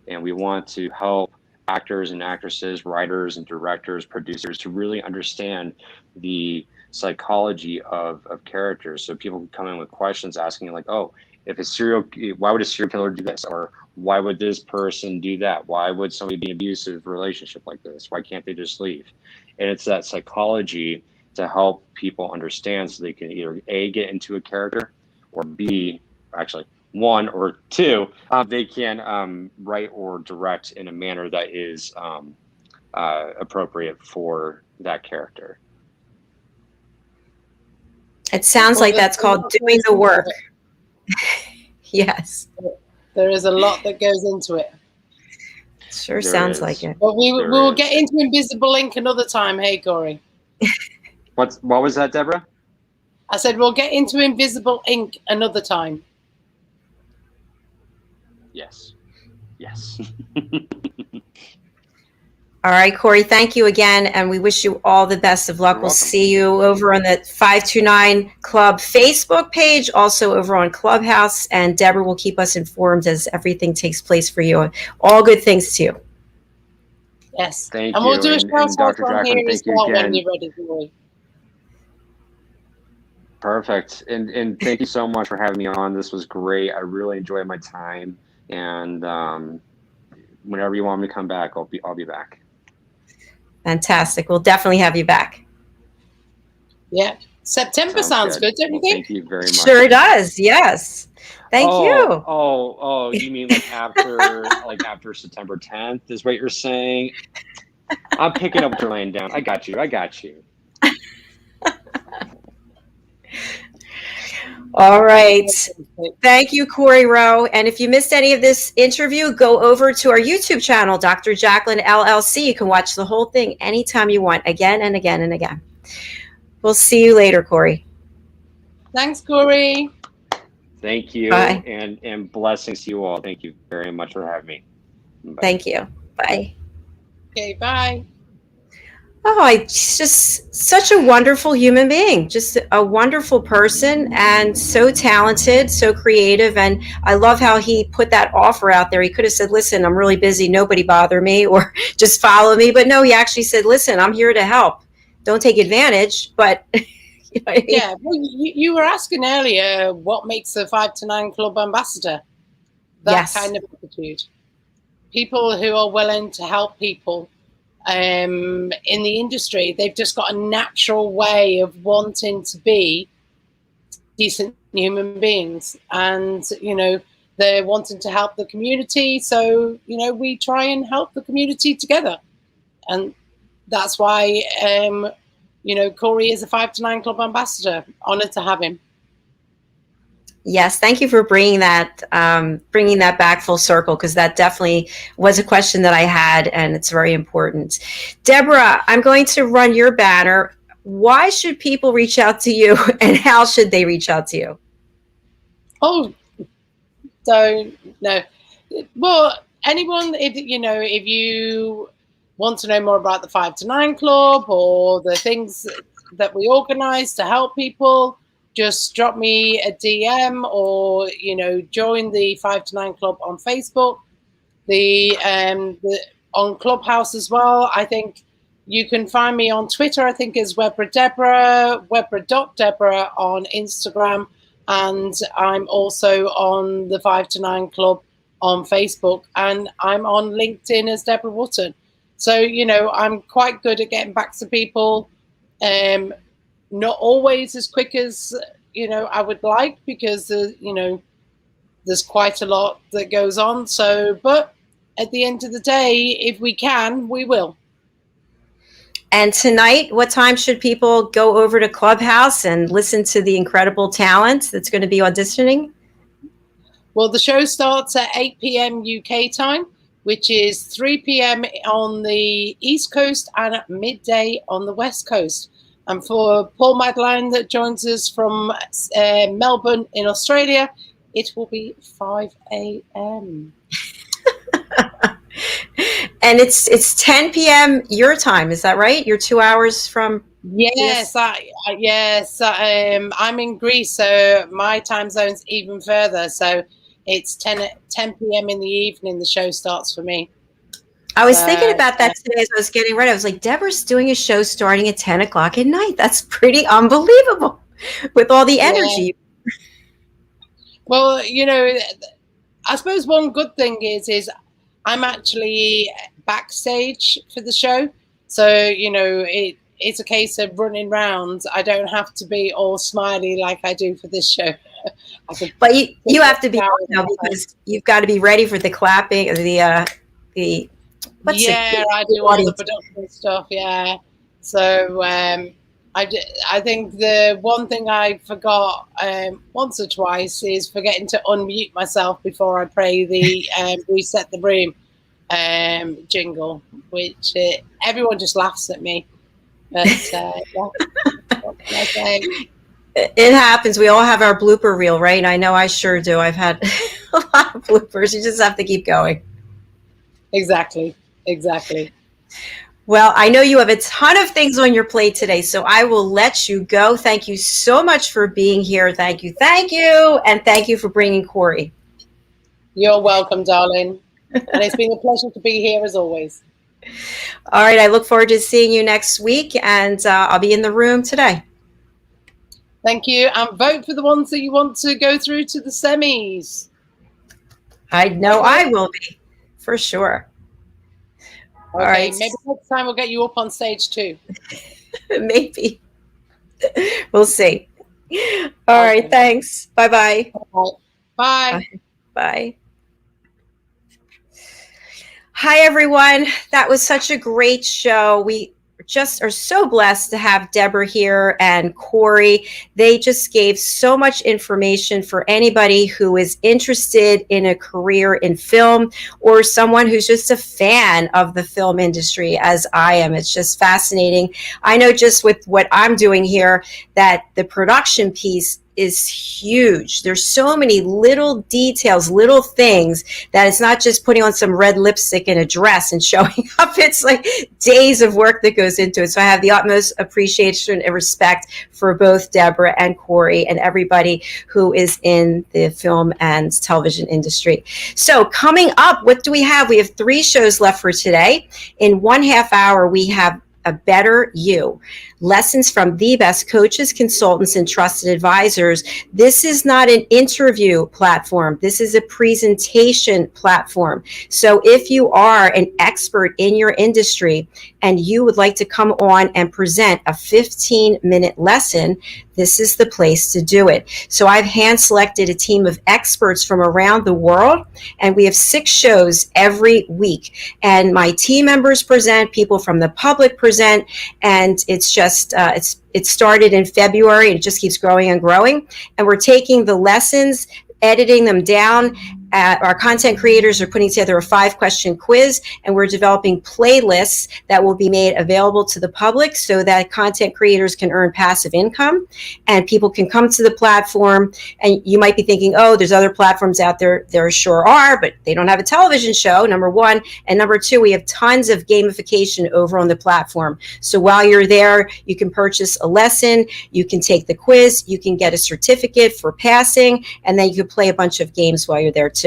And we want to help actors and actresses, writers and directors, producers to really understand the psychology of characters. So people can come in with questions asking like, oh, why would a serial killer do this? Or why would this person do that? Why would somebody be in an abusive relationship like this? Why can't they just leave? And it's that psychology to help people understand so they can either A, get into a character, or B, actually, one or two, they can write or direct in a manner that is appropriate for that character. It sounds like that's called doing the work. Yes. There is a lot that goes into it. Sure sounds like it. But we will get into Invisible Ink another time. Hey, Corey. What was that, Deborah? I said we'll get into Invisible Ink another time. Yes. Yes. All right, Corey, thank you again, and we wish you all the best of luck. We'll see you over on the 529 Club Facebook page, also over on Clubhouse, and Deborah will keep us informed as everything takes place for you. All good things to you. Yes. Thank and you. we'll do a shout out from here as well when you're ready, Corey. Perfect. And thank you so much for having me on. This was great. I really enjoyed my time. And whenever you want me to come back, I'll be back. Fantastic. We'll definitely have you back. Yeah. September sounds good, don't you think? Thank you very much. Sure does. Yes. Thank you. Oh, you mean like after September 10th is what you're saying? I'm picking up what you're laying down. I got you. All right. Thank you, Corey Rowe. And if you missed any of this interview, go over to our YouTube channel, Dr. Jacalyn LLC. You can watch the whole thing anytime you want, again and again and again. We'll see you later, Corey. Thanks, Corey. Thank you. Bye. And blessings to you all. Thank you very much for having me. Bye. Thank you. Bye. Okay, bye. Oh, he's just such a wonderful human being, just a wonderful person, and so talented, so creative. And I love how he put that offer out there. He could have said, listen, I'm really busy. Nobody bother me, or just follow me. But no, he actually said, listen, I'm here to help. Don't take advantage. But you know what I mean? Yeah, well, you were asking earlier what makes a 5 to 9 Club ambassador. That Yes. kind of attitude. People who are willing to help people in the industry. They've just got a natural way of wanting to be decent human beings, and they're wanting to help the community. So we try and help the community together, and that's why Corey is a 5 to 9 Club ambassador. Honored to have him. Yes, thank you for bringing that back full circle, because that definitely was a question that I had, and it's very important. Deborah, I'm going to run your banner. Why should people reach out to you, and how should they reach out to you? Oh, so no. Well, anyone, if you want to know more about the 5 to 9 Club or the things that we organize to help people, just drop me a DM, or join the 5 to 9 Club on Facebook, the on Clubhouse as well. I think you can find me on Twitter. I think is Webra Debra, Webra.Debra on Instagram, and I'm also on the 5 to 9 Club on Facebook, and I'm on LinkedIn as Debra Wootton. So I'm quite good at getting back to people. Not always as quick as I would like, because there's quite a lot that goes on. So, but at the end of the day, if we can, we will. And tonight, what time should people go over to Clubhouse and listen to the incredible talent that's going to be auditioning? Well, the show starts at 8 p.m. UK time, which is 3 p.m. on the East Coast and at midday on the West Coast. And for Paul Madeline that joins us from Melbourne in Australia, it will be 5 a.m. And it's 10 p.m. your time, is that right? You're 2 hours from Yes, I'm in Greece, so my time zone's even further. So it's 10 p.m. in the evening. The show starts for me. I was thinking about that today as I was getting ready. I was like, Deborah's doing a show starting at 10 o'clock at night. That's pretty unbelievable with all the energy. Yeah. Well, I suppose one good thing is I'm actually backstage for the show. So, it's a case of running rounds. I don't have to be all smiley like I do for this show. But you have to be now because you've got to be ready for the clapping, I do all the production stuff. Yeah. So I think the one thing I forgot once or twice is forgetting to unmute myself before I play the reset the room jingle, which everyone just laughs at me. But what can I say? It happens. We all have our blooper reel, right? I know I sure do. I've had a lot of bloopers. You just have to keep going. Exactly. Well, I know you have a ton of things on your plate today, so I will let you go. Thank you so much for being here. Thank you. And thank you for bringing Corey. You're welcome, darling. And it's been a pleasure to be here as always. All right. I look forward to seeing you next week, and I'll be in the room today. Thank you. And vote for the ones that you want to go through to the semis. I know I will be, for sure. Okay, all right. Maybe next time we'll get you up on stage too. Maybe. We'll see. All right. Thanks. Bye-bye. Bye. Bye. Hi, everyone. That was such a great show. We just are so blessed to have Debra here and Corey. They just gave so much information for anybody who is interested in a career in film or someone who's just a fan of the film industry, as I am. It's just fascinating. I know just with what I'm doing here that the production piece is huge. There's so many little details, little things that it's not just putting on some red lipstick and a dress and showing up. It's like days of work that goes into it. So I have the utmost appreciation and respect for both Debra and Corey and everybody who is in the film and television industry. So coming up, what do we have? We have 3 shows left for today. In 1/2 hour, we have A Better You. Lessons from the best coaches, consultants, and trusted advisors. This is not an interview platform. This is a presentation platform. So if you are an expert in your industry and you would like to come on and present a 15-minute lesson, this is the place to do it. So I've hand-selected a team of experts from around the world, and we have 6 shows every week. And my team members present, people from the public present, and it's just it started in February and it just keeps growing and growing. And we're taking the lessons, editing them down. Our content creators are putting together a 5-question quiz, and we're developing playlists that will be made available to the public so that content creators can earn passive income and people can come to the platform. And you might be thinking, oh, there's other platforms out there. There sure are, but they don't have a television show, number one. And number two, we have tons of gamification over on the platform. So while you're there, you can purchase a lesson, you can take the quiz, you can get a certificate for passing, and then you can play a bunch of games while you're there too.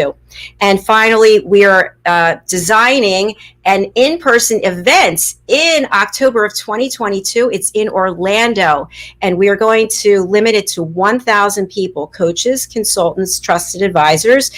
And finally, we are designing an in-person event in October of 2022. It's in Orlando, and we are going to limit it to 1,000 people, coaches, consultants, trusted advisors,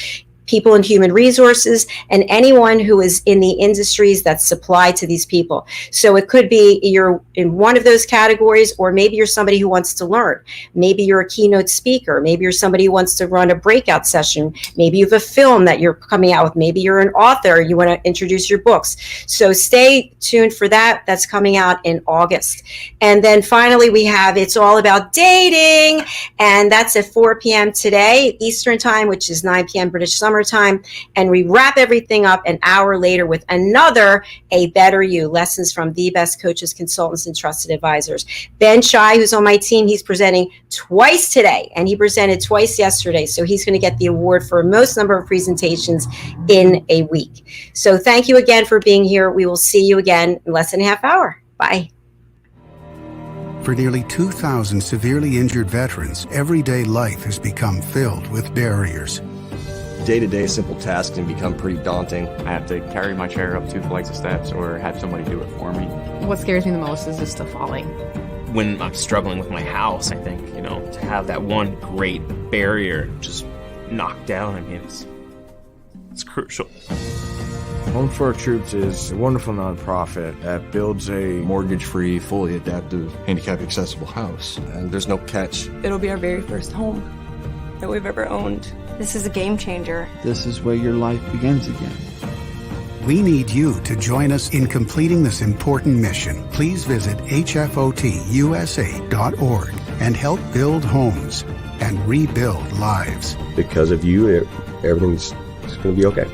people in human resources, and anyone who is in the industries that supply to these people. So it could be you're in one of those categories, or maybe you're somebody who wants to learn. Maybe you're a keynote speaker. Maybe you're somebody who wants to run a breakout session. Maybe you have a film that you're coming out with. Maybe you're an author. You want to introduce your books. So stay tuned for that. That's coming out in August. And then finally, we have It's All About Dating, and that's at 4 p.m. today, Eastern Time, which is 9 p.m. British Summer Time, and we wrap everything up an hour later with another A Better You, lessons from the best coaches, consultants, and trusted advisors. Ben Shai, who's on my team, he's presenting twice today, and he presented twice yesterday, so he's going to get the award for most number of presentations in a week. So thank you again for being here. We will see you again in less than a half hour. Bye. For nearly 2,000 severely injured veterans, everyday life has become filled with barriers. Day-to-day simple tasks can become pretty daunting. I have to carry my chair up 2 flights of steps or have somebody do it for me. What scares me the most is just the falling. When I'm struggling with my house, I think, to have that one great barrier just knocked down, I mean, it's crucial. Home for Our Troops is a wonderful nonprofit that builds a mortgage-free, fully adaptive, handicap-accessible house. And there's no catch. It'll be our very first home that we've ever owned. This is a game changer. This is where your life begins again. We need you to join us in completing this important mission. Please visit hfotusa.org and help build homes and rebuild lives. Because of you, everything's going to be okay.